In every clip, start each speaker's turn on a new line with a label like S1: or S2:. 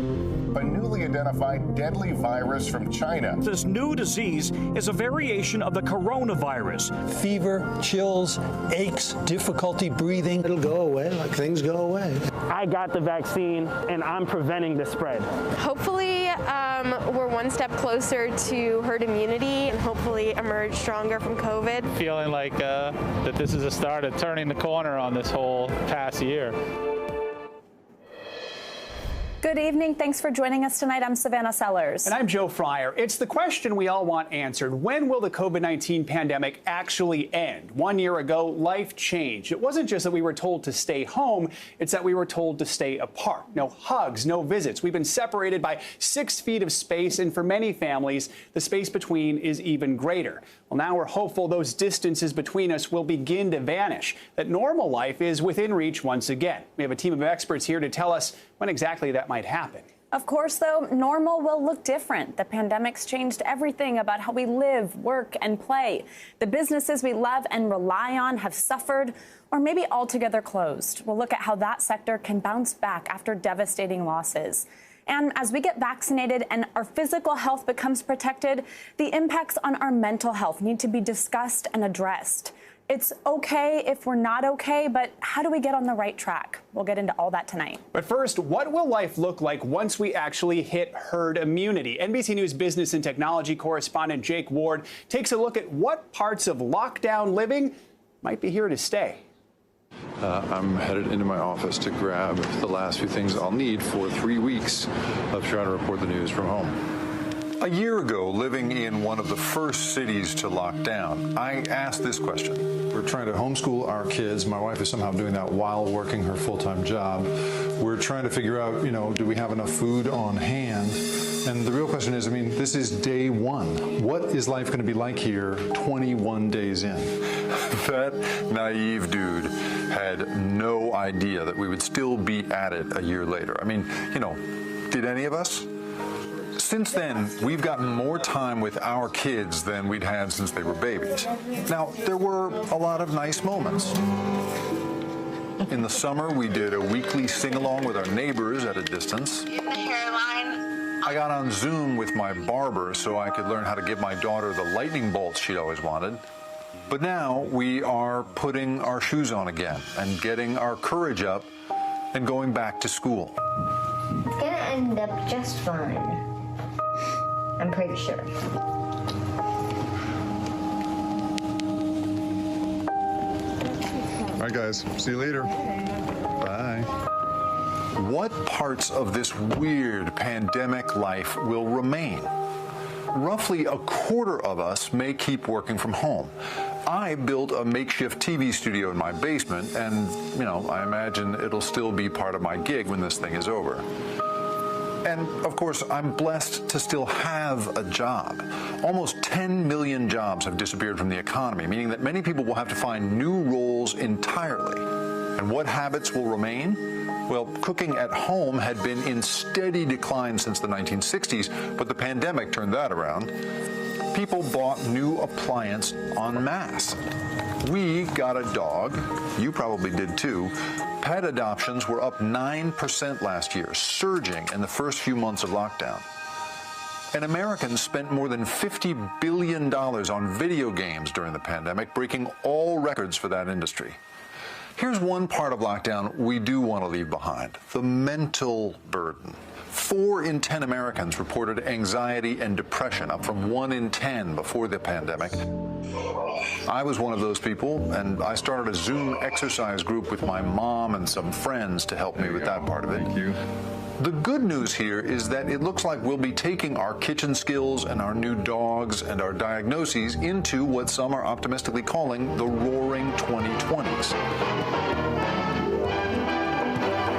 S1: A newly identified deadly virus from China.
S2: This new disease is a variation of the coronavirus.
S3: Fever, chills, aches, difficulty breathing.
S4: It'll go away like things go away.
S5: I got the vaccine and I'm preventing the spread.
S6: Hopefully we're one step closer to herd immunity and hopefully emerge stronger from COVID.
S7: Feeling like that this is a start of turning the corner on this whole past year.
S8: Good evening. Thanks for joining us tonight. I'm Savannah Sellers.
S9: And I'm Joe Fryer. It's the question we all want answered. When will the COVID-19 pandemic actually end? 1 year ago, life changed. It wasn't just that we were told to stay home. It's that we were told to stay apart. No hugs, no visits. We've been separated by 6 feet of space. And for many families, the space between is even greater. Well, now we're hopeful those distances between us will begin to vanish, that normal life is within reach once again. We have a team of experts here to tell us when exactly that might happen.
S8: Of course, though, normal will look different. The pandemic's changed everything about how we live, work, and play. The businesses we love and rely on have suffered or maybe altogether closed. We'll look at how that sector can bounce back after devastating losses. And as we get vaccinated and our physical health becomes protected, the impacts on our mental health need to be discussed and addressed. It's okay if we're not okay, but how do we get on the right track? We'll get into all that tonight.
S9: But first, what will life look like once we actually hit herd immunity? NBC News business and technology correspondent Jake Ward takes a look at what parts of lockdown living might be here to stay.
S10: I'm headed into my office to grab the last few things I'll need for 3 weeks of trying to report the news from home.
S1: A year ago, living in one of the first cities to lock down, I asked this question.
S10: We're trying to homeschool our kids. My wife is somehow doing that while working her full-time job. We're trying to figure out, do we have enough food on hand? And the real question is, this is day one. What is life going to be like here 21 days in?
S1: That naive dude had no idea that we would still be at it a year later. Did any of us? Since then, we've gotten more time with our kids than we'd had since they were babies. Now, there were a lot of nice moments. In the summer, we did a weekly sing-along with our neighbors at a distance.
S6: In the hairline.
S1: I got on Zoom with my barber so I could learn how to give my daughter the lightning bolts she'd always wanted. But now we are putting our shoes on again and getting our courage up and going back to school.
S11: It's gonna end up just fine. I'm pretty sure.
S10: All right, guys. See you later. Bye.
S1: What parts of this weird pandemic life will remain? Roughly a quarter of us may keep working from home. I built a makeshift TV studio in my basement, and, I imagine it'll still be part of my gig when this thing is over. And, of course, I'm blessed to still have a job. Almost 10 million jobs have disappeared from the economy, meaning that many people will have to find new roles entirely. And what habits will remain? Well, cooking at home had been in steady decline since the 1960s, but the pandemic turned that around. People bought new appliances en masse. We got a dog. You probably did too. Pet adoptions were up 9% last year, surging in the first few months of lockdown. And Americans spent more than $50 billion on video games during the pandemic, breaking all records for that industry. Here's one part of lockdown we do want to leave behind: the mental burden. 4 in 10 Americans reported anxiety and depression, up from 1 in 10 before the pandemic. I was one of those people, and I started a Zoom exercise group with my mom and some friends to help me with that part of it.
S10: Thank you.
S1: The good news here is that it looks like we'll be taking our kitchen skills and our new dogs and our diagnoses into what some are optimistically calling the roaring 2020s.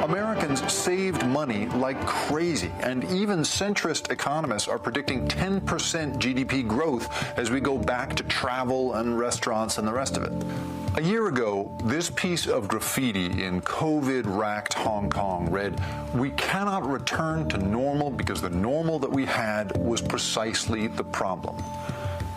S1: Americans saved money like crazy, and even centrist economists are predicting 10% GDP growth as we go back to travel and restaurants and the rest of it. A year ago, this piece of graffiti in COVID-racked Hong Kong read, "We cannot return to normal because the normal that we had was precisely the problem."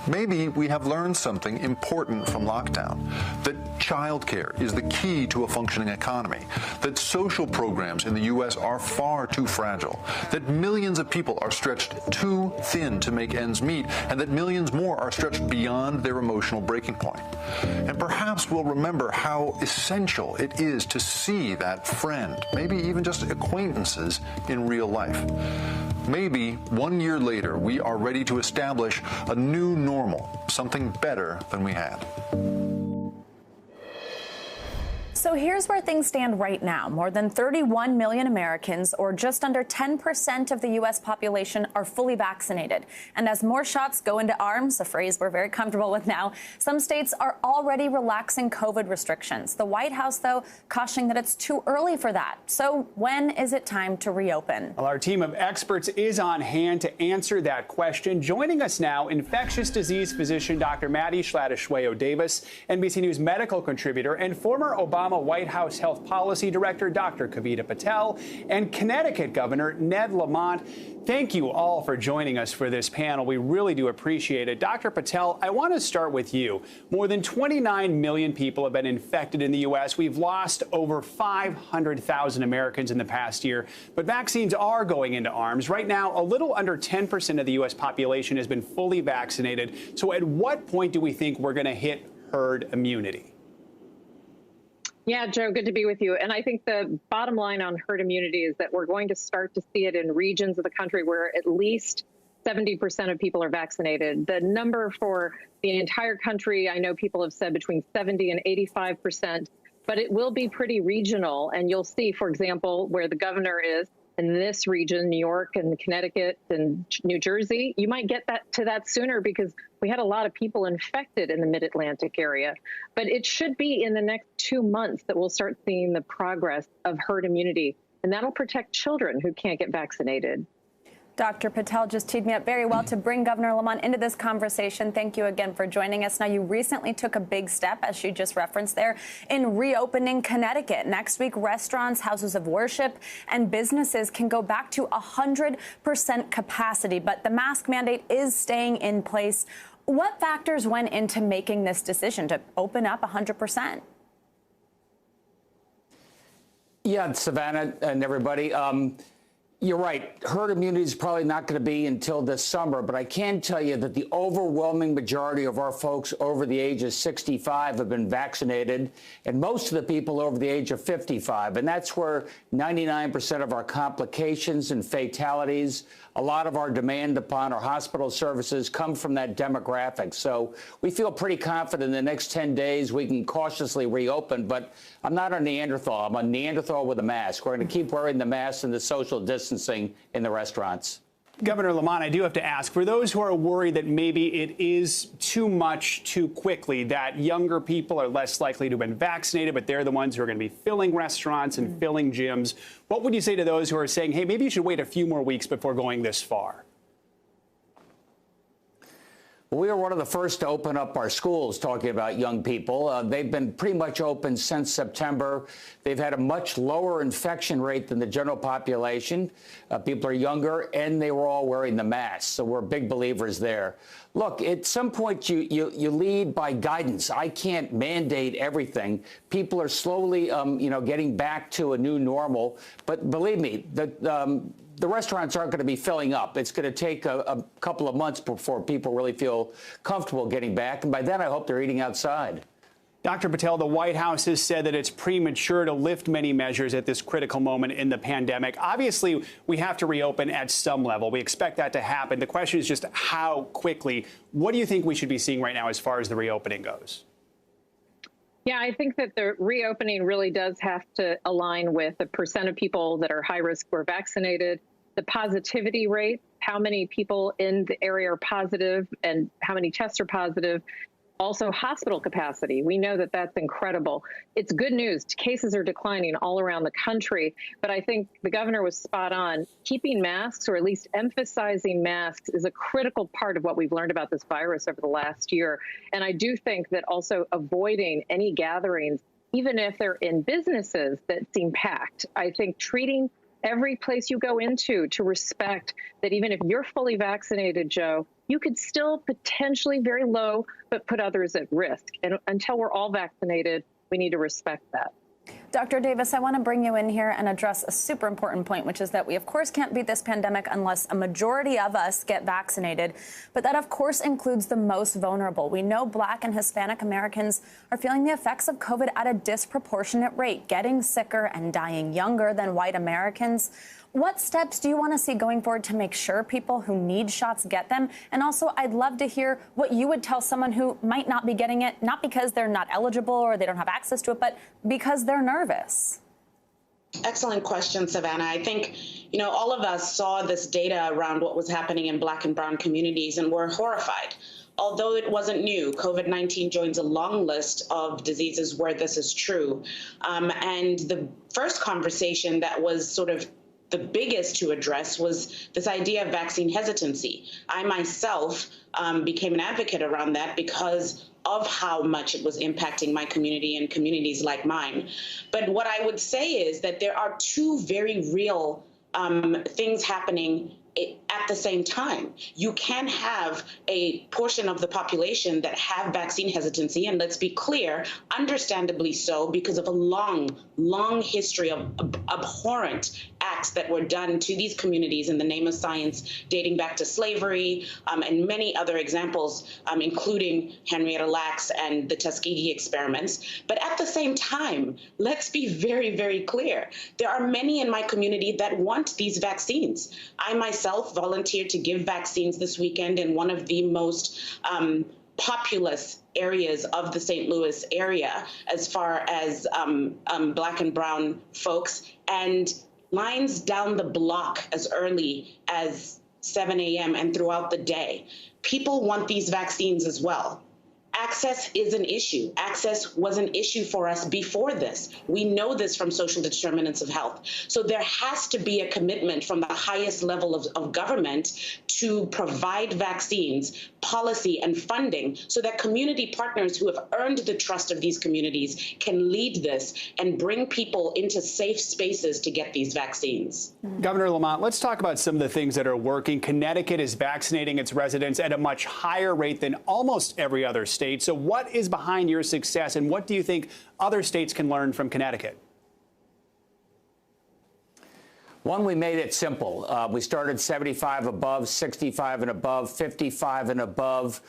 S1: Maybe we have learned something important from lockdown, that childcare is the key to a functioning economy, that social programs in the U.S. are far too fragile, that millions of people are stretched too thin to make ends meet, and that millions more are stretched beyond their emotional breaking point. And perhaps we'll remember how essential it is to see that friend, maybe even just acquaintances, in real life. Maybe 1 year later, we are ready to establish a new normal, something better than we had.
S8: So here's where things stand right now. More than 31 million Americans, or just under 10% of the U.S. population, are fully vaccinated. And as more shots go into arms, a phrase we're very comfortable with now, some states are already relaxing COVID restrictions. The White House, though, cautioning that it's too early for that. So when is it time to reopen?
S9: Well, our team of experts is on hand to answer that question. Joining us now, infectious disease physician Dr. Maddie Schladishweyo-Davis, NBC News medical contributor, and former Obama White House Health Policy Director Dr. Kavita Patel, and Connecticut Governor Ned Lamont. Thank you all for joining us for this panel. We really do appreciate it. Dr. Patel, I want to start with you. More than 29 million people have been infected in the U.S. We've lost over 500,000 Americans in the past year, but vaccines are going into arms. Right now, a little under 10% of the U.S. population has been fully vaccinated. So at what point do we think we're going to hit herd immunity?
S12: Yeah, Joe, good to be with you. And I think the bottom line on herd immunity is that we're going to start to see it in regions of the country where at least 70% of people are vaccinated. The number for the entire country, I know people have said between 70 and 85%, but it will be pretty regional. And you'll see, for example, where the governor is in this region, New York and Connecticut and New Jersey, you might get that sooner because we had a lot of people infected in the mid-Atlantic area. But it should be in the next 2 months that we'll start seeing the progress of herd immunity, and that'll protect children who can't get vaccinated.
S8: Dr. Patel just teed me up very well to bring Governor Lamont into this conversation. Thank you again for joining us. Now, you recently took a big step, as she just referenced there, in reopening Connecticut. Next week, restaurants, houses of worship, and businesses can go back to 100% capacity, but the mask mandate is staying in place. What factors went into making this decision to open up 100%?
S13: Yeah, Savannah and everybody. You're right. Herd immunity is probably not going to be until this summer, but I can tell you that the overwhelming majority of our folks over the age of 65 have been vaccinated, and most of the people over the age of 55. And that's where 99% of our complications and fatalities, a lot of our demand upon our hospital services come from that demographic. So we feel pretty confident in the next 10 days we can cautiously reopen, but I'm not a Neanderthal. I'm a Neanderthal with a mask. We're going to keep wearing the mask and the social distancing in the restaurants.
S9: Governor Lamont, I do have to ask, for those who are worried that maybe it is too much too quickly, that younger people are less likely to have been vaccinated, but they're the ones who are going to be filling restaurants and filling gyms, what would you say to those who are saying, hey, maybe you should wait a few more weeks before going this far?
S13: We were one of the first to open up our schools, talking about young people. They've been pretty much open since September. They've had a much lower infection rate than the general population. People are younger, and they were all wearing the masks. So we're big believers there. Look, at some point, you lead by guidance. I can't mandate everything. People are slowly, getting back to a new normal. But believe me, the restaurants aren't going to be filling up. It's going to take a couple of months before people really feel comfortable getting back. And by then, I hope they're eating outside.
S9: Dr. Patel, the White House has said that it's premature to lift many measures at this critical moment in the pandemic. Obviously, we have to reopen at some level. We expect that to happen. The question is just how quickly. What do you think we should be seeing right now as far as the reopening goes?
S12: Yeah, I think that the reopening really does have to align with the percent of people that are high risk who are vaccinated, the positivity rate, how many people in the area are positive and how many tests are positive. Also, hospital capacity. We know that that's incredible. It's good news. Cases are declining all around the country. But I think the governor was spot on. Keeping masks, or at least emphasizing masks, is a critical part of what we've learned about this virus over the last year. And I do think that also avoiding any gatherings, even if they're in businesses that seem packed. I think treating every place you go into to respect that even if you're fully vaccinated, Joe, you could still potentially very low, but put others at risk. And until we're all vaccinated, we need to respect that.
S8: Dr. Davis, I want to bring you in here and address a super important point, which is that we, of course, can't beat this pandemic unless a majority of us get vaccinated. But that, of course, includes the most vulnerable. We know Black and Hispanic Americans are feeling the effects of COVID at a disproportionate rate, getting sicker and dying younger than white Americans. What steps do you want to see going forward to make sure people who need shots get them? And also, I'd love to hear what you would tell someone who might not be getting it, not because they're not eligible or they don't have access to it, but because they're nervous.
S14: Excellent question, Savannah. I think, all of us saw this data around what was happening in Black and brown communities and were horrified. Although it wasn't new, COVID-19 joins a long list of diseases where this is true. And the first conversation that was sort of the biggest to address was this idea of vaccine hesitancy. I myself became an advocate around that because of how much it was impacting my community and communities like mine. But what I would say is that there are two very real things happening at the same time. You can have a portion of the population that have vaccine hesitancy, and let's be clear, understandably so, because of a long history of abhorrent acts that were done to these communities in the name of science, dating back to slavery, and many other examples, including Henrietta Lacks and the Tuskegee experiments. But at the same time, let's be very, very clear. There are many in my community that want these vaccines. I myself volunteered to give vaccines this weekend in one of the most populous areas of the St. Louis area as far as Black and brown folks, and lines down the block as early as 7 a.m. and throughout the day. People want these vaccines as well. Access is an issue. Access was an issue for us before this. We know this from social determinants of health. So there has to be a commitment from the highest level of government to provide vaccines, policy, and funding so that community partners who have earned the trust of these communities can lead this and bring people into safe spaces to get these vaccines.
S9: Governor Lamont, let's talk about some of the things that are working. Connecticut is vaccinating its residents at a much higher rate than almost every other state. So what is behind your success, and what do you think other states can learn from Connecticut?
S13: One, we made it simple. We started 75 above, 65 and above, 55 and above.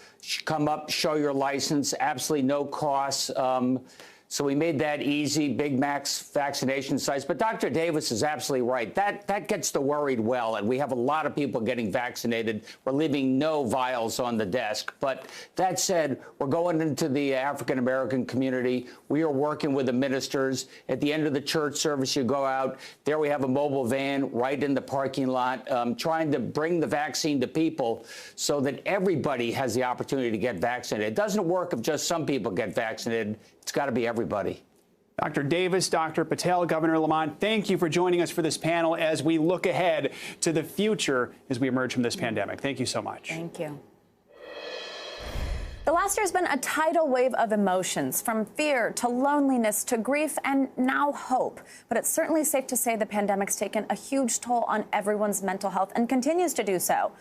S13: Come up, show your license, absolutely no costs. So we made that easy, Big Max vaccination sites. But Dr. Davis is absolutely right. That gets the worried well, and we have a lot of people getting vaccinated. We're leaving no vials on the desk. But that said, we're going into the African-American community. We are working with the ministers. At the end of the church service, you go out. There we have a mobile van right in the parking lot, trying to bring the vaccine to people so that everybody has the opportunity to get vaccinated. It doesn't work if just some people get vaccinated. It's got to be everybody.
S9: Dr. Davis, Dr. Patel, Governor Lamont, thank you for joining us for this panel as we look ahead to the future as we emerge from this pandemic. Thank you so much.
S8: Thank you. The last year has been a tidal wave of emotions, from fear to loneliness to grief and now hope. But it's certainly safe to say the pandemic's taken a huge toll on everyone's mental health and continues to do so.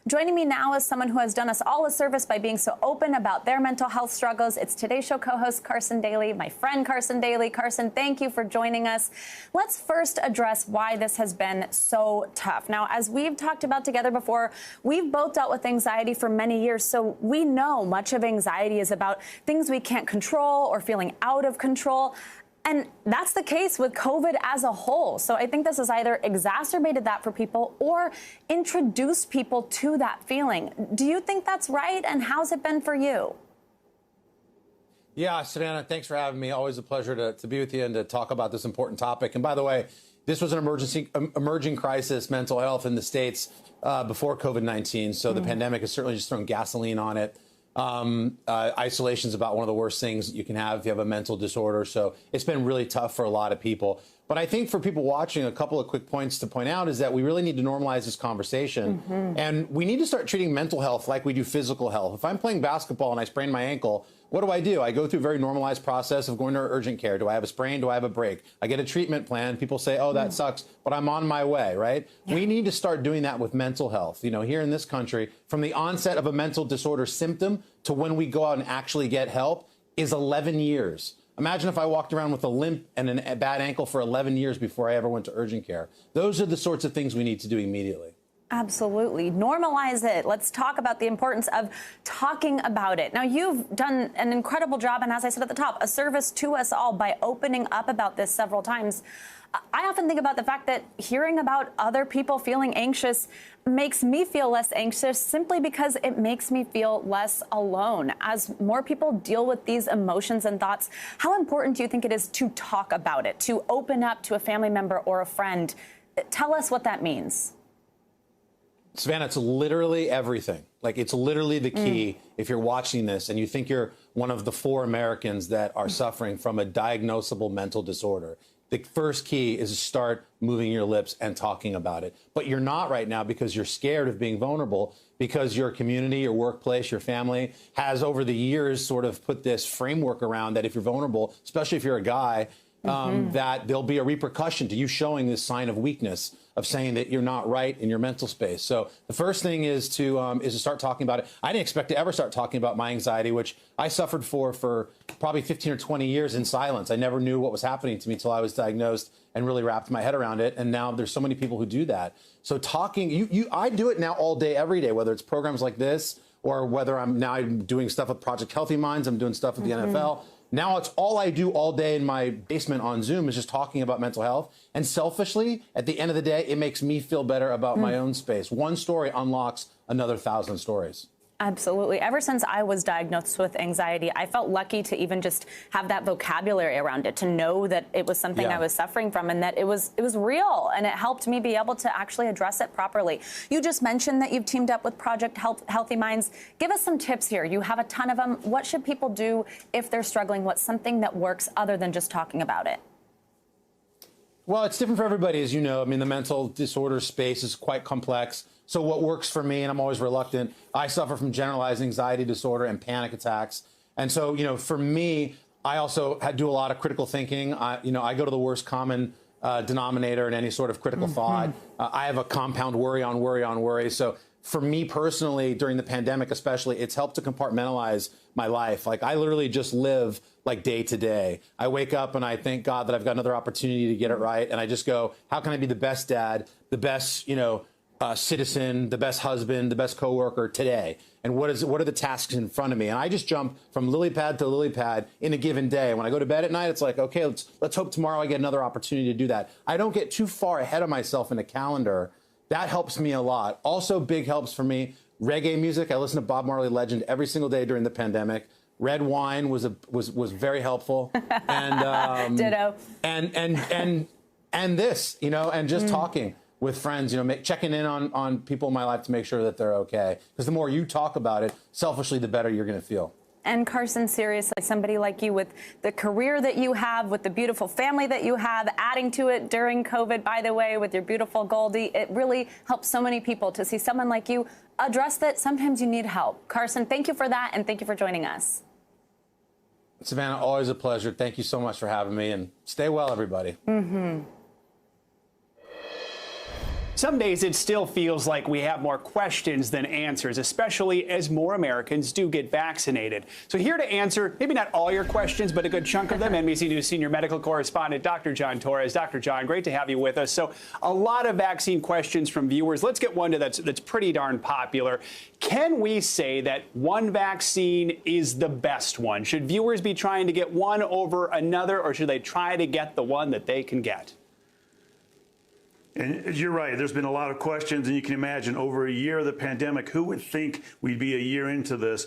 S8: Joining me now is someone who has done us all a service by being so open about their mental health struggles. It's Today Show co-host Carson Daly, my friend Carson Daly. Carson, thank you for joining us. Let's first address why this has been so tough. Now, as we've talked about together before, we've both dealt with anxiety for many years, so we know much of anxiety is about things we can't control or feeling out of control. And that's the case with COVID as a whole. So I think this has either exacerbated that for people or introduced people to that feeling. Do you think that's right? And how's it been for you?
S15: Yeah, Savannah, thanks for having me. Always a pleasure to be with you and to talk about this important topic. And by the way, this was an emerging crisis, mental health in the States before COVID-19. So the pandemic has certainly just thrown gasoline on it. Isolation is about one of the worst things you can have if you have a mental disorder. So it's been really tough for a lot of people. But I think for people watching, a couple of quick points to point out is that we really need to normalize this conversation. And we need to start treating mental health like we do physical health. If I'm playing basketball and I sprain my ankle, what do? I go through a very normalized process of going to urgent care. Do I have a sprain? Do I have a break? I get a treatment plan. People say, oh, that sucks, but I'm on my way, right? Yeah. We need to start doing that with mental health. You know, here in this country, from the onset of a mental disorder symptom to when we go out and actually get help is 11 years. Imagine if I walked around with a limp and a bad ankle for 11 years before I ever went to urgent care. Those are the sorts of things we need to do immediately.
S8: Absolutely. Normalize it. Let's talk about the importance of talking about it. Now, you've done an incredible job, and as I said at the top, a service to us all by opening up about this several times. I often think about the fact that hearing about other people feeling anxious makes me feel less anxious simply because it makes me feel less alone. As more people deal with these emotions and thoughts, how important do you think it is to talk about it, to open up to a family member or a friend? Tell us what that means.
S15: Savannah, it's literally everything. Like, it's literally the key. If you're watching this and you think you're one of the 4 Americans that are suffering from a diagnosable mental disorder, the first key is to start moving your lips and talking about it. But you're not right now because you're scared of being vulnerable, because your community, your workplace, your family has over the years sort of put this framework around that if you're vulnerable, especially if you're a guy, that there'll be a repercussion to you showing this sign of weakness, of saying that you're not right in your mental space. So the first thing is to start talking about it. I didn't expect to ever start talking about my anxiety, which I suffered for probably 15 or 20 years in silence. I never knew what was happening to me until I was diagnosed and really wrapped my head around it. And now there's so many people who do that. So talking, I do it now all day, every day, whether it's programs like this or whether I'm doing stuff with Project Healthy Minds, I'm doing stuff with the NFL. Now it's all I do all day in my basement on Zoom is just talking about mental health. And selfishly, at the end of the day, it makes me feel better about my own space. One story unlocks another 1,000 stories.
S8: Absolutely. Ever since I was diagnosed with anxiety, I felt lucky to even just have that vocabulary around it, to know that it was something I was suffering from and that it was real, and it helped me be able to actually address it properly. You just mentioned that you've teamed up with Project Healthy Minds. Give us some tips here. You have a ton of them. What should people do if they're struggling? What's something that works other than just talking about it?
S15: Well, it's different for everybody, as you know. I mean, the mental disorder space is quite complex. So what works for me, and I'm always reluctant, I suffer from generalized anxiety disorder and panic attacks. And so, you know, for me, I also do a lot of critical thinking. I go to the worst common denominator in any sort of critical thought. I have a compound worry on worry on worry. So for me personally, during the pandemic especially, it's helped to compartmentalize my life. Like, I literally just live like day to day. I wake up and I thank God that I've got another opportunity to get it right. And I just go, how can I be the best dad, the best, citizen, the best husband, the best coworker today? And what are the tasks in front of me? And I just jump from lily pad to lily pad in a given day. When I go to bed at night, it's like, okay, let's hope tomorrow I get another opportunity to do that. I don't get too far ahead of myself in a calendar. That helps me a lot. Also, big helps for me, reggae music. I listen to Bob Marley Legend every single day during the pandemic. Red wine was very helpful. And
S8: ditto.
S15: And this, and just talking with friends, checking in on people in my life to make sure that they're okay. Because the more you talk about it, selfishly, the better you're going to feel.
S8: And Carson, seriously, somebody like you with the career that you have, with the beautiful family that you have, adding to it during COVID, by the way, with your beautiful Goldie, it really helps so many people to see someone like you address that sometimes you need help. Carson, thank you for that, and thank you for joining us.
S15: Savannah, always a pleasure. Thank you so much for having me, and stay well, everybody.
S9: Some days it still feels like we have more questions than answers, especially as more Americans do get vaccinated. So here to answer maybe not all your questions, but a good chunk of them, NBC News senior medical correspondent Dr. John Torres. Dr. John, great to have you with us. So a lot of vaccine questions from viewers. Let's get one that's pretty darn popular. Can we say that one vaccine is the best one? Should viewers be trying to get one over another, or should they try to get the one that they can get?
S16: And you're right. There's been a lot of questions, and you can imagine over a year of the pandemic, who would think we'd be a year into this?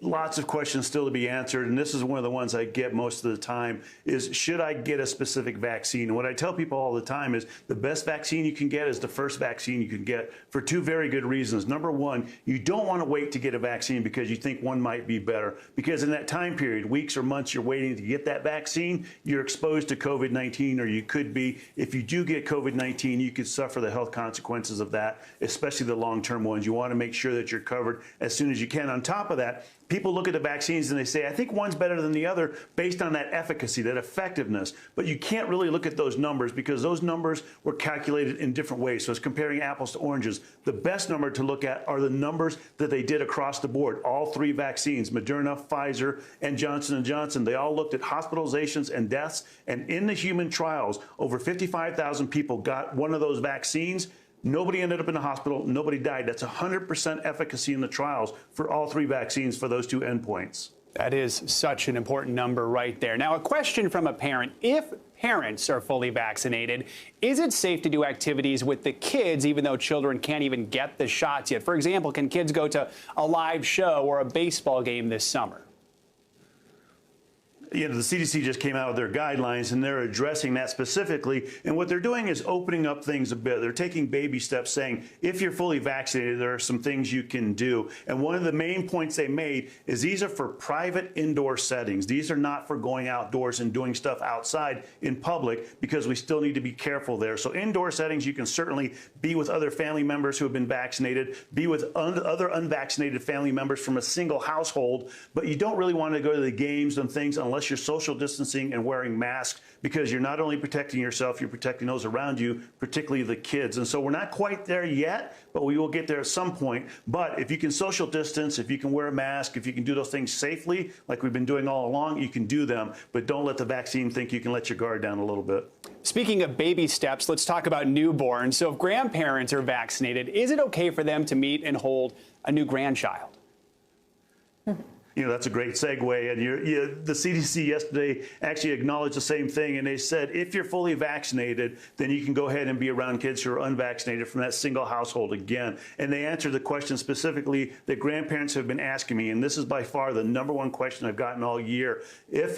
S16: lots of questions still to be answered, and this is one of the ones I get most of the time, is should I get a specific vaccine? And what I tell people all the time is the best vaccine you can get is the first vaccine you can get for two very good reasons. Number one, you don't want to wait to get a vaccine because you think one might be better, because in that time period, weeks or months you're waiting to get that vaccine, you're exposed to COVID-19, or you could be. If you do get COVID-19, you could suffer the health consequences of that, especially the long-term ones. You want to make sure that you're covered as soon as you can. On top of that, people look at the vaccines and they say, I think one's better than the other based on that efficacy, that effectiveness. But you can't really look at those numbers because those numbers were calculated in different ways. So it's comparing apples to oranges. The best number to look at are the numbers that they did across the board. All three vaccines, Moderna, Pfizer, and Johnson & Johnson, they all looked at hospitalizations and deaths. And in the human trials, over 55,000 people got one of those vaccines. Nobody ended up in the hospital. Nobody died. That's 100% efficacy in the trials for all three vaccines for those two endpoints.
S9: That is such an important number right there. Now, a question from a parent. If parents are fully vaccinated, is it safe to do activities with the kids even though children can't even get the shots yet? For example, can kids go to a live show or a baseball game this summer?
S16: You know, the CDC just came out with their guidelines, and they're addressing that specifically. And what they're doing is opening up things a bit. They're taking baby steps, saying, if you're fully vaccinated, there are some things you can do. And one of the main points they made is these are for private indoor settings. These are not for going outdoors and doing stuff outside in public, because we still need to be careful there. So indoor settings, you can certainly be with other family members who have been vaccinated, be with other unvaccinated family members from a single household, but you don't really want to go to the games and things unless you're social distancing and wearing masks, because you're not only protecting yourself, you're protecting those around you, particularly the kids. And so we're not quite there yet, but we will get there at some point. But if you can social distance, if you can wear a mask, if you can do those things safely, like we've been doing all along, you can do them. But don't let the vaccine think you can let your guard down a little bit.
S9: Speaking of baby steps, let's talk about newborns. So if grandparents are vaccinated, is it okay for them to meet and hold a new grandchild?
S16: You know, that's a great segue. And the CDC yesterday actually acknowledged the same thing. And they said, if you're fully vaccinated, then you can go ahead and be around kids who are unvaccinated from that single household again. And they answered the question specifically that grandparents have been asking me. And this is by far the #1 question I've gotten all year.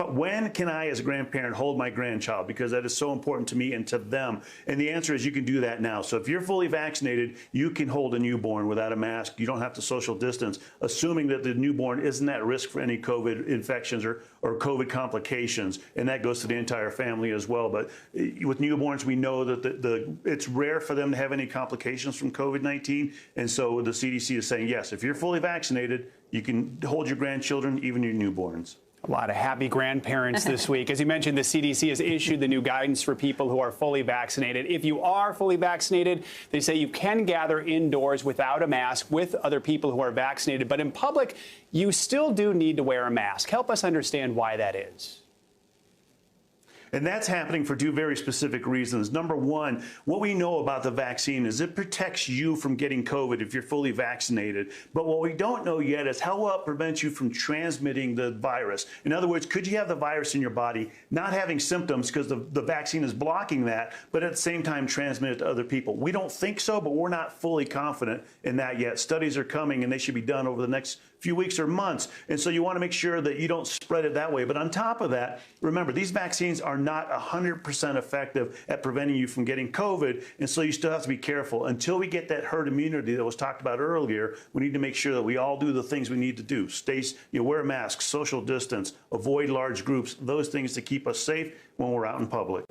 S16: When can I, as a grandparent, hold my grandchild? Because that is so important to me and to them. And the answer is you can do that now. So if you're fully vaccinated, you can hold a newborn without a mask. You don't have to social distance, assuming that the newborn isn't at risk for any COVID infections or COVID complications, and that goes to the entire family as well. But with newborns, we know that it's rare for them to have any complications from COVID-19, and so the CDC is saying, yes, if you're fully vaccinated, you can hold your grandchildren, even your newborns.
S9: A lot of happy grandparents this week. As you mentioned, the CDC has issued the new guidance for people who are fully vaccinated. If you are fully vaccinated, they say you can gather indoors without a mask with other people who are vaccinated. But in public, you still do need to wear a mask. Help us understand why that is.
S16: And that's happening for two very specific reasons. Number one, what we know about the vaccine is it protects you from getting COVID if you're fully vaccinated. But what we don't know yet is how well it prevents you from transmitting the virus. In other words, could you have the virus in your body, not having symptoms because the vaccine is blocking that, but at the same time transmit it to other people? We don't think so, but we're not fully confident in that yet. Studies are coming, and they should be done over the next few weeks or months. And so you want to make sure that you don't spread it that way. But on top of that, remember, these vaccines are not 100% effective at preventing you from getting COVID. And so you still have to be careful. Until we get that herd immunity that was talked about earlier, we need to make sure that we all do the things we need to do. Wear masks, social distance, avoid large groups, those things to keep us safe when we're out in public.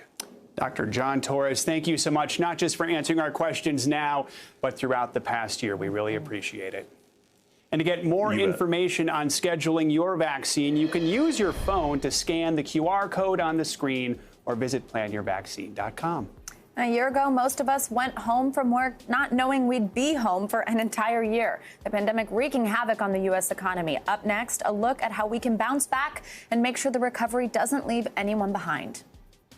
S9: Dr. John Torres, thank you so much, not just for answering our questions now, but throughout the past year. We really appreciate it. And to get more information on scheduling your vaccine, you can use your phone to scan the QR code on the screen or visit planyourvaccine.com.
S8: A year ago, most of us went home from work not knowing we'd be home for an entire year. The pandemic wreaking havoc on the U.S. economy. Up next, a look at how we can bounce back and make sure the recovery doesn't leave anyone behind.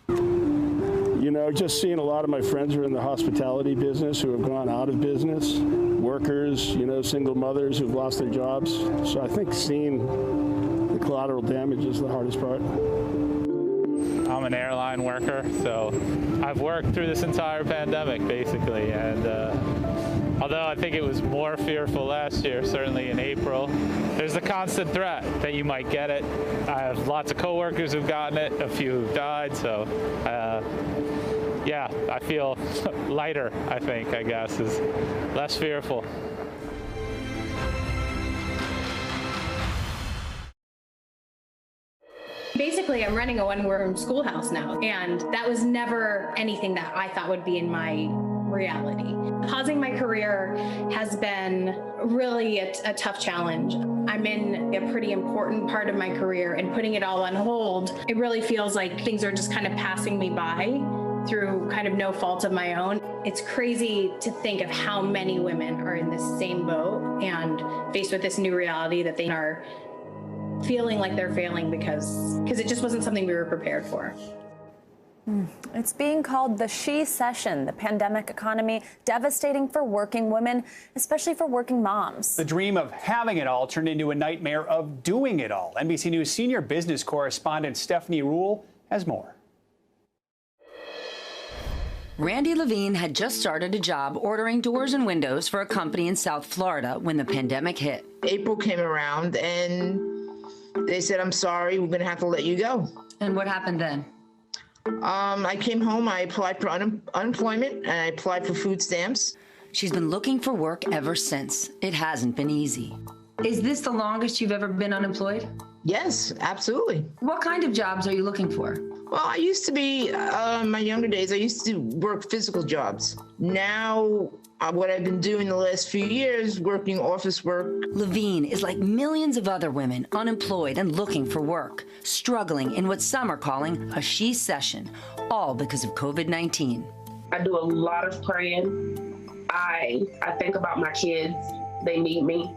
S17: You know, just seeing a lot of my friends who are in the hospitality business who have gone out of business, workers, you know, single mothers who've lost their jobs. So I think seeing the collateral damage is the hardest part.
S7: I'm an airline worker, so I've worked through this entire pandemic, basically, and Although I think it was more fearful last year, certainly in April. There's a constant threat that you might get it. I have lots of coworkers who've gotten it, a few who've died, so yeah, I feel lighter, I guess, is less fearful.
S18: Basically, I'm running a one-room schoolhouse now, and that was never anything that I thought would be in my reality. Pausing my career has been really a tough challenge. I'm in a pretty important part of my career, and putting it all on hold, it really feels like things are just kind of passing me by through kind of no fault of my own. It's crazy to think of how many women are in this same boat and faced with this new reality that they are feeling like they're failing because it just wasn't something we were prepared for.
S8: It's being called the she-cession, the pandemic economy, devastating for working women, especially for working moms.
S9: The dream of having it all turned into a nightmare of doing it all. NBC News senior business correspondent Stephanie Ruhle has more.
S19: Randy Levine had just started a job ordering doors and windows for a company in South Florida when the pandemic hit.
S20: April came around and they said, "I'm sorry, we're going to have to let you go."
S19: And what happened then?
S20: I came home, I applied for unemployment, and I applied for food stamps.
S19: She's been looking for work ever since. It hasn't been easy.
S21: Is this the longest you've ever been unemployed?
S20: Yes, absolutely.
S21: What kind of jobs are you looking for?
S20: Well, I used to be, in my younger days, I used to work physical jobs. Now, what I've been doing the last few years, working office work.
S19: Levine is like millions of other women, unemployed and looking for work, struggling in what some are calling a she-cession, all because of COVID-19.
S22: I do a lot of praying. I think about my kids. They need me.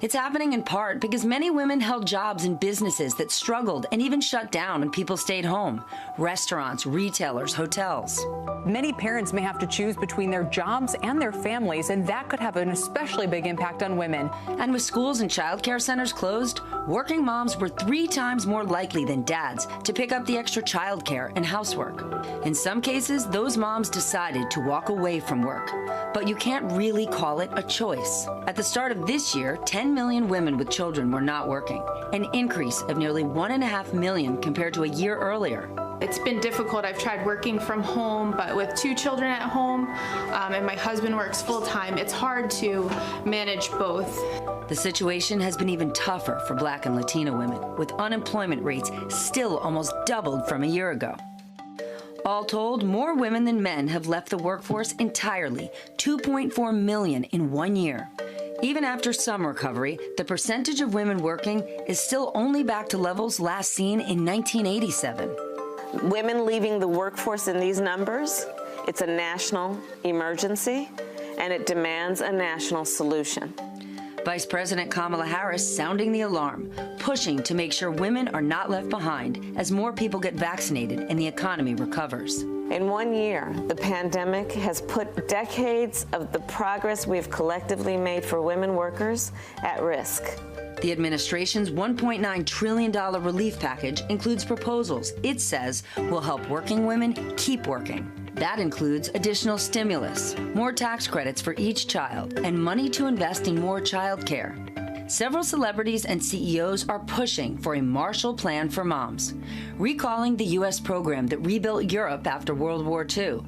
S19: It's happening in part because many women held jobs in businesses that struggled and even shut down when people stayed home. Restaurants, retailers, hotels.
S23: Many parents may have to choose between their jobs and their families, and that could have an especially big impact on women.
S19: And with schools and child care centers closed, working moms were 3 times more likely than dads to pick up the extra child care and housework. In some cases, those moms decided to walk away from work. But you can't really call it a choice. At the start of this year, 10 million women with children were not working, an increase of nearly 1.5 million compared to a year earlier.
S24: It's been difficult. I've tried working from home, but with 2 children at home, and my husband works full-time, it's hard to manage both.
S19: The situation has been even tougher for Black and Latino women, with unemployment rates still almost doubled from a year ago. All told, more women than men have left the workforce entirely, 2.4 million in 1 year. Even after some recovery, the percentage of women working is still only back to levels last seen in 1987.
S25: Women leaving the workforce in these numbers, it's a national emergency, and it demands a national solution.
S19: Vice President Kamala Harris sounding the alarm, pushing to make sure women are not left behind as more people get vaccinated and the economy recovers.
S25: In 1 year, the pandemic has put decades of the progress we've collectively made for women workers at risk.
S19: The administration's $1.9 trillion relief package includes proposals it says will help working women keep working. That includes additional stimulus, more tax credits for each child, and money to invest in more child care. Several celebrities and CEOs are pushing for a Marshall Plan for moms, recalling the U.S. program that rebuilt Europe after World War II.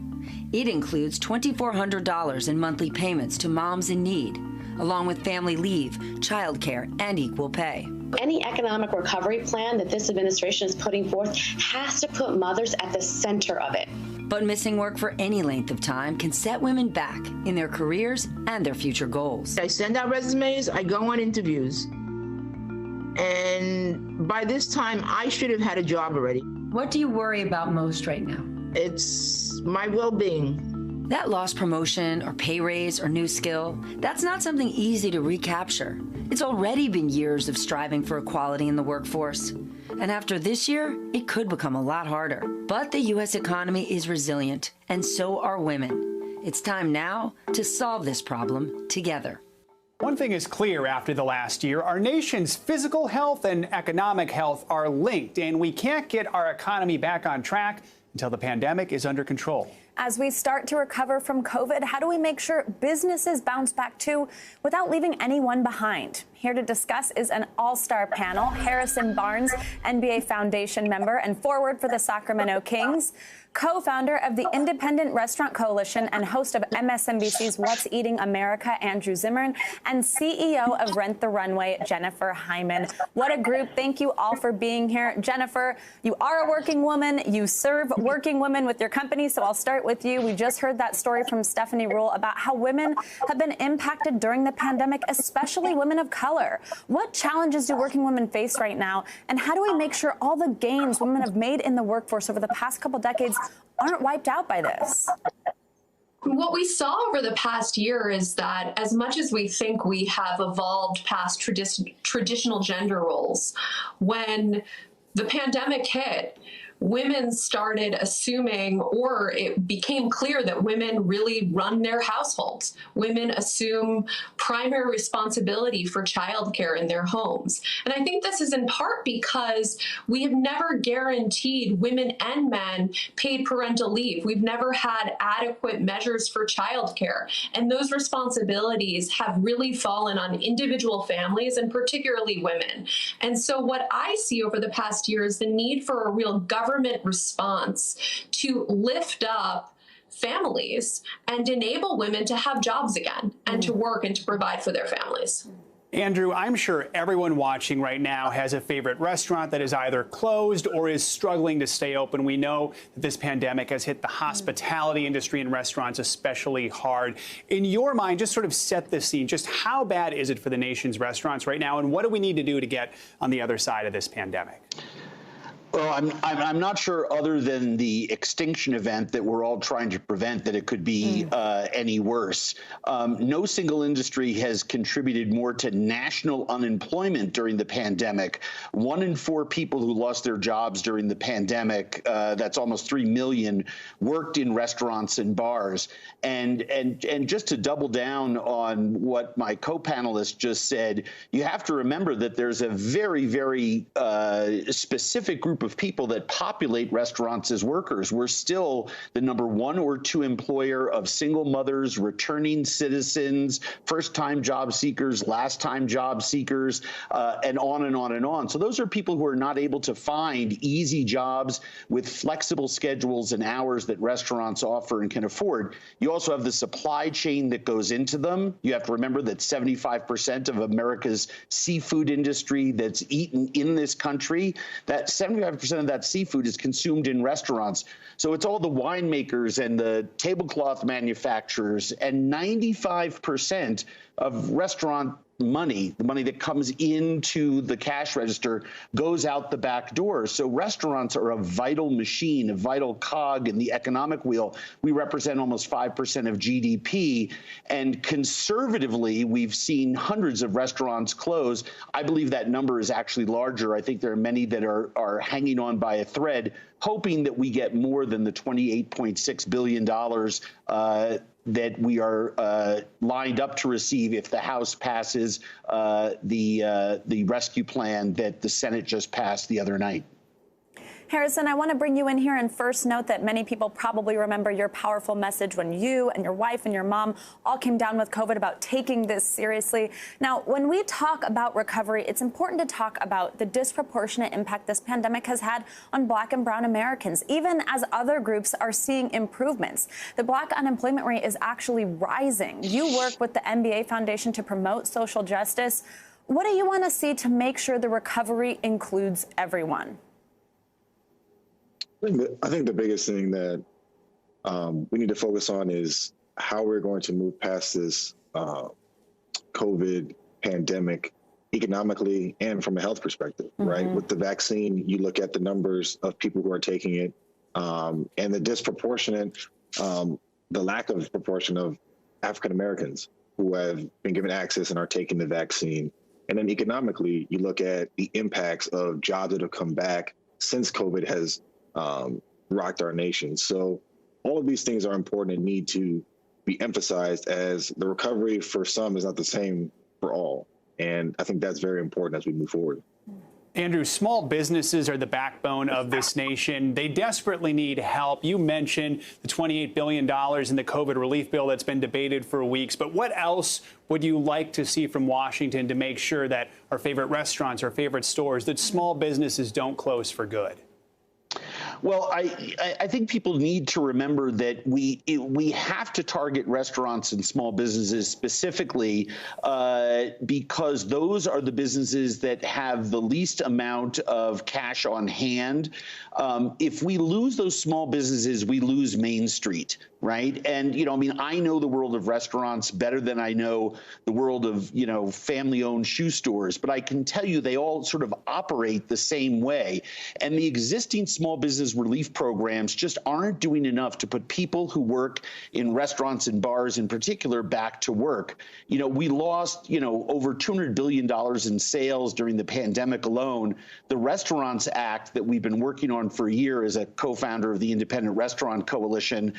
S19: It includes $2,400 in monthly payments to moms in need, along with family leave, child care, and equal pay.
S26: Any economic recovery plan that this administration is putting forth has to put mothers at the center of it.
S19: But missing work for any length of time can set women back in their careers and their future goals.
S20: I send out resumes, I go on interviews, and by this time, I should have had a job already.
S21: What do you worry about most right now?
S20: It's my well-being.
S19: That lost promotion or pay raise or new skill, that's not something easy to recapture. It's already been years of striving for equality in the workforce. And after this year, it could become a lot harder. But the U.S. economy is resilient, and so are women. It's time now to solve this problem together.
S9: One thing is clear after the last year, our nation's physical health and economic health are linked, and we can't get our economy back on track until the pandemic is under control.
S8: As we start to recover from COVID, how do we make sure businesses bounce back too without leaving anyone behind? Here to discuss is an all-star panel. Harrison Barnes, NBA Foundation member and forward for the Sacramento Kings, co-founder of the Independent Restaurant Coalition and host of MSNBC's What's Eating America, Andrew Zimmern, and CEO of Rent the Runway, Jennifer Hyman. What a group. Thank you all for being here. Jennifer, you are a working woman. You serve working women with your company, so I'll start with you. We just heard that story from Stephanie Ruhle about how women have been impacted during the pandemic, especially women of color. What challenges do working women face right now, and how do we make sure all the gains women have made in the workforce over the past couple decades aren't wiped out by this?
S2: What we saw over the past year is that as much as we think we have evolved past traditional gender roles, when the pandemic hit, women started assuming, or it became clear that women really run their households. Women assume primary responsibility for childcare in their homes. And I think this is in part because we have never guaranteed women and men paid parental leave. We've never had adequate measures for childcare. And those responsibilities have really fallen on individual families and particularly women. And so what I see over the past year is the need for a real government response to lift up families and enable women to have jobs again and to work and to provide for their families.
S9: Andrew, I'm sure everyone watching right now has a favorite restaurant that is either closed or is struggling to stay open. We know that this pandemic has hit the hospitality industry and restaurants especially hard. In your mind, just sort of set the scene. Just how bad is it for the nation's restaurants right now, and what do we need to do to get on the other side of this pandemic?
S3: Well, I'm not sure, other than the extinction event that we're all trying to prevent, that it could be any worse. No single industry has contributed more to national unemployment during the pandemic. 1 in 4 people who lost their jobs during the pandemic, that's almost 3 million, worked in restaurants and bars. And just to double down on what my co-panelist just said, you have to remember that there's a very, very specific group of people that populate restaurants as workers. We're still the number 1 or 2 employer of single mothers, returning citizens, first-time job seekers, last-time job seekers, and on and on and on. So those are people who are not able to find easy jobs with flexible schedules and hours that restaurants offer and can afford. You also have the supply chain that goes into them. You have to remember that 75% of America's seafood industry that's eaten in this country, that 75% of that seafood is consumed in restaurants. So it's all the winemakers and the tablecloth manufacturers, and 95% of restaurant money, the money that comes into the cash register, goes out the back door. So restaurants are a vital machine, a vital cog in the economic wheel. We represent almost 5% of GDP. And conservatively, we've seen hundreds of restaurants close. I believe that number is actually larger. I think there are many that are hanging on by a thread, hoping that we get more than the $28.6 billion that we are lined up to receive if the House passes the rescue plan that the Senate just passed the other night.
S8: Harrison, I want to bring you in here and first note that many people probably remember your powerful message when you and your wife and your mom all came down with COVID about taking this seriously. Now, when we talk about recovery, it's important to talk about the disproportionate impact this pandemic has had on Black and brown Americans, even as other groups are seeing improvements. The Black unemployment rate is actually rising. You work with the NBA Foundation to promote social justice. What do you want to see to make sure the recovery includes everyone?
S4: I think the biggest thing that we need to focus on is how we're going to move past this COVID pandemic economically and from a health perspective, right? With the vaccine, you look at the numbers of people who are taking it and the disproportionate, the lack of proportion of African Americans who have been given access and are taking the vaccine. And then economically, you look at the impacts of jobs that have come back since COVID has rocked our nation. So all of these things are important and need to be emphasized, as the recovery for some is not the same for all. And I think that's very important as we move forward.
S9: Andrew, small businesses are the backbone of this nation. They desperately need help. You mentioned the $28 billion in the COVID relief bill that's been debated for weeks. But what else would you like to see from Washington to make sure that our favorite restaurants, our favorite stores, that small businesses don't close for good?
S3: Well, I think people need to remember that we have to target restaurants and small businesses specifically because those are the businesses that have the least amount of cash on hand. If we lose those small businesses, we lose Main Street, right? And, I mean, I know the world of restaurants better than I know the world of, family-owned shoe stores, but I can tell you they all sort of operate the same way. And the existing small business relief programs just aren't doing enough to put people who work in restaurants and bars in particular back to work. We lost, over $200 billion in sales during the pandemic alone. The Restaurants Act that we've been working on for a year as a co-founder of the Independent Restaurant Coalition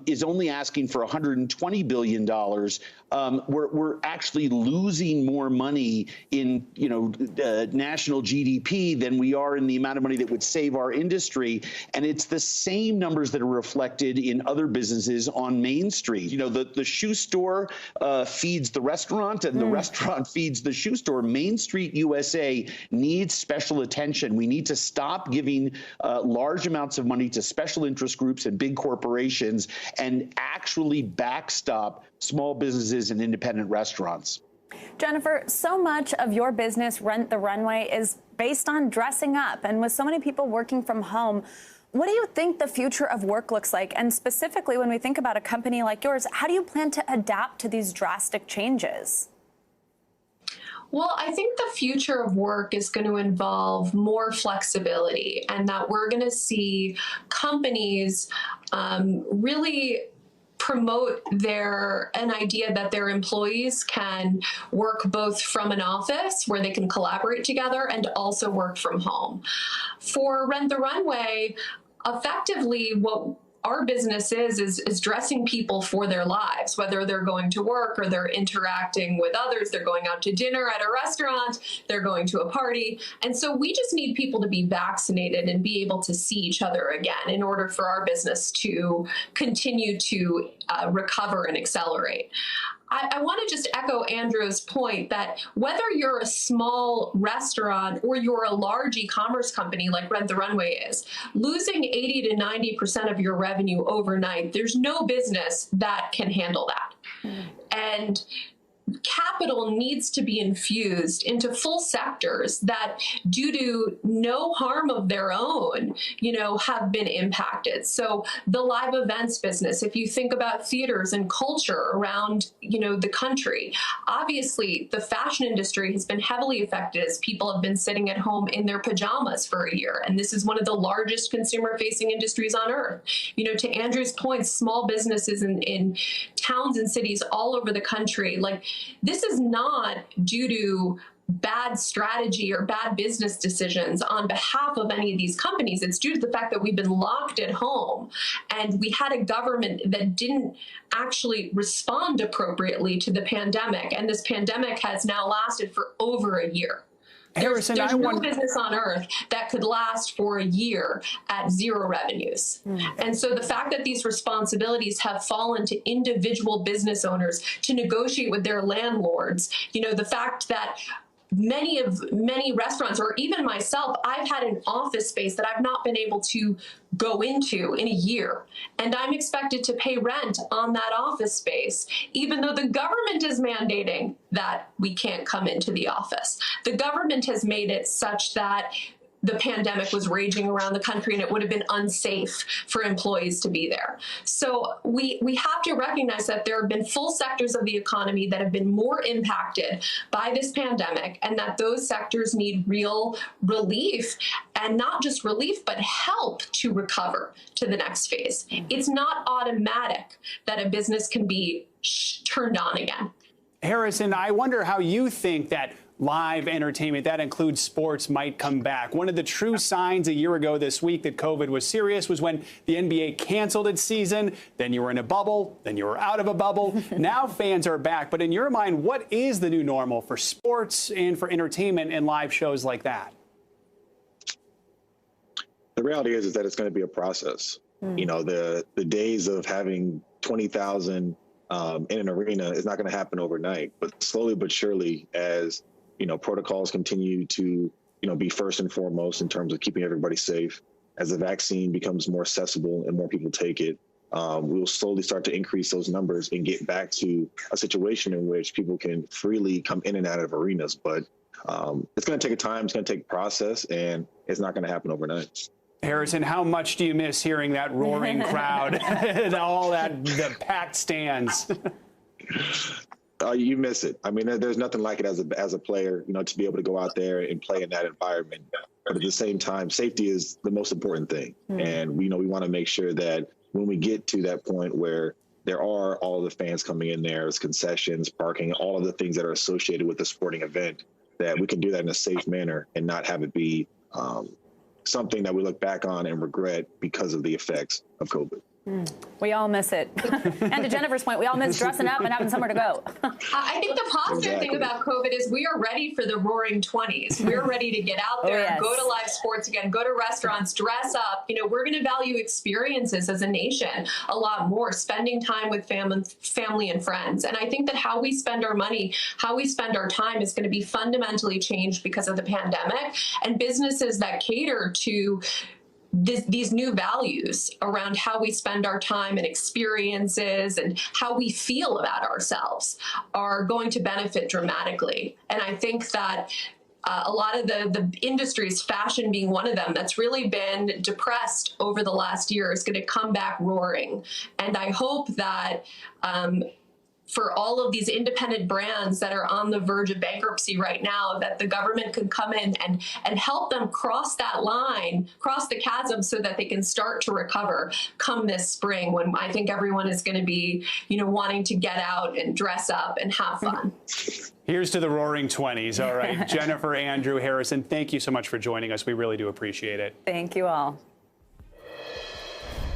S3: is only asking for $120 billion. We're actually losing more money in, national GDP than we are in the amount of money that would save our industry. And it's the same numbers that are reflected in other businesses on Main Street. The shoe store feeds the restaurant and the restaurant feeds the shoe store. Main Street USA needs special attention. We need to stop giving large amounts of money to special interest groups and big corporations and actually backstop small businesses and independent restaurants.
S8: Jennifer, so much of your business, Rent the Runway, is based on dressing up. And with so many people working from home, what do you think the future of work looks like? And specifically, when we think about a company like yours, how do you plan to adapt to these drastic changes?
S2: Well, I think the future of work is going to involve more flexibility, and that we're going to see companies really promote an idea that their employees can work both from an office where they can collaborate together and also work from home. For Rent the Runway, effectively what our business is dressing people for their lives, whether they're going to work or they're interacting with others, they're going out to dinner at a restaurant, they're going to a party. And so we just need people to be vaccinated and be able to see each other again in order for our business to continue to recover and accelerate. I want to just echo Andrew's point that whether you're a small restaurant or you're a large e-commerce company like Rent the Runway is, losing 80 to 90% of your revenue overnight, there's no business that can handle that. And capital needs to be infused into full sectors that, due to no harm of their own, have been impacted. So the live events business, if you think about theaters and culture around, the country, obviously the fashion industry has been heavily affected as people have been sitting at home in their pajamas for a year. And this is one of the largest consumer-facing industries on earth. To Andrew's point, small businesses in towns and cities all over the country, this is not due to bad strategy or bad business decisions on behalf of any of these companies. It's due to the fact that we've been locked at home and we had a government that didn't actually respond appropriately to the pandemic. And this pandemic has now lasted for over a year. There's no business on earth that could last for a year at zero revenues. And so the fact that these responsibilities have fallen to individual business owners to negotiate with their landlords, the fact that many restaurants, or even myself, I've had an office space that I've not been able to go into in a year. And I'm expected to pay rent on that office space, even though the government is mandating that we can't come into the office. The government has made it such that the pandemic was raging around the country and it would have been unsafe for employees to be there. So we have to recognize that there have been full sectors of the economy that have been more impacted by this pandemic, and that those sectors need real relief, and not just relief, but help to recover to the next phase. It's not automatic that a business can be turned on again.
S9: Harrison, I wonder how you think that live entertainment, that includes sports, might come back. One of the true signs a year ago this week that COVID was serious was when the NBA canceled its season. Then you were in a bubble, then you were out of a bubble. Now fans are back. But in your mind, what is the new normal for sports and for entertainment and live shows like that?
S4: The reality is that it's going to be a process. You know, the days of having 20,000 in an arena is not going to happen overnight, but slowly but surely, as you know, protocols continue to be first and foremost in terms of keeping everybody safe. As the vaccine becomes more accessible and more people take it, we will slowly start to increase those numbers and get back to a situation in which people can freely come in and out of arenas. But it's going to take a time, it's going to take process, and it's not going to happen overnight.
S9: Harrison, how much do you miss hearing that roaring crowd and all the packed stands?
S4: You miss it. I mean, there's nothing like it as a player, to be able to go out there and play in that environment. But at the same time, safety is the most important thing. And we want to make sure that when we get to that point where there are all of the fans coming in there, there's concessions, parking, all of the things that are associated with the sporting event, that we can do that in a safe manner and not have it be something that we look back on and regret because of the effects of COVID.
S8: We all miss it. And to Jennifer's point, we all miss dressing up and having somewhere to go.
S2: I think the positive thing about COVID is we are ready for the roaring 20s. We're ready to get out there, go to live sports again, go to restaurants, dress up. We're going to value experiences as a nation a lot more, spending time with family and friends. And I think that how we spend our money, how we spend our time is going to be fundamentally changed because of the pandemic. And businesses that cater to these new values around how we spend our time and experiences and how we feel about ourselves are going to benefit dramatically. And I think that a lot of the industries, fashion being one of them, that's really been depressed over the last year, is going to come back roaring. And I hope that for all of these independent brands that are on the verge of bankruptcy right now, that the government can come in and help them cross that line, cross the chasm, so that they can start to recover come this spring, when I think everyone is going to be, wanting to get out and dress up and have fun.
S9: Here's to the roaring 20s. All right. Jennifer, Andrew, Harrison, thank you so much for joining us. We really do appreciate it.
S8: Thank you all.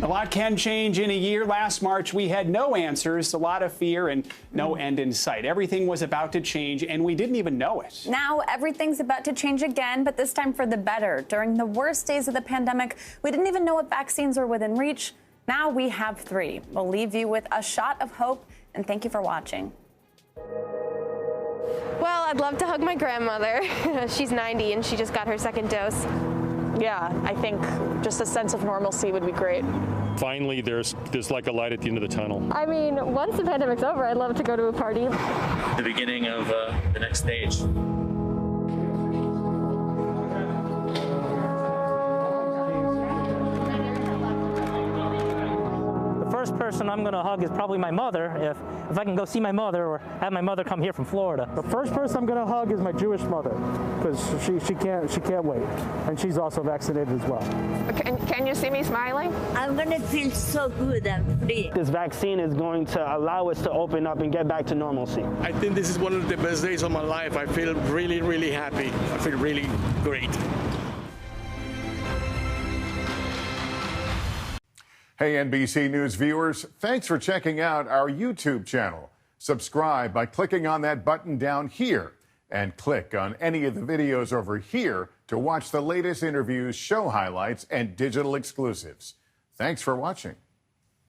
S9: A lot can change in a year. Last March, we had no answers, a lot of fear, and no end in sight. Everything was about to change, and we didn't even know it.
S8: Now everything's about to change again, but this time for the better. During the worst days of the pandemic, we didn't even know what vaccines were within reach. Now we have 3. We'll leave you with a shot of hope, and thank you for watching.
S1: Well, I'd love to hug my grandmother. She's 90, and she just got her 2nd dose.
S5: Yeah, I think just a sense of normalcy would be great.
S6: Finally, there's like a light at the end of the tunnel.
S1: I mean, once the pandemic's over, I'd love to go to a party.
S10: The beginning of the next stage.
S11: First person I'm going to hug is probably my mother, if I can go see my mother or have my mother come here from Florida.
S12: The first person I'm going to hug is my Jewish mother, because she can't wait, and she's also vaccinated as well.
S5: Can you see me smiling?
S27: I'm going to feel so good and free.
S12: This vaccine is going to allow us to open up and get back to normalcy.
S28: I think this is one of the best days of my life. I feel really, really happy. I feel really great.
S29: Hey, NBC News viewers, thanks for checking out our YouTube channel. Subscribe by clicking on that button down here and click on any of the videos over here to watch the latest interviews, show highlights, and digital exclusives. Thanks for watching.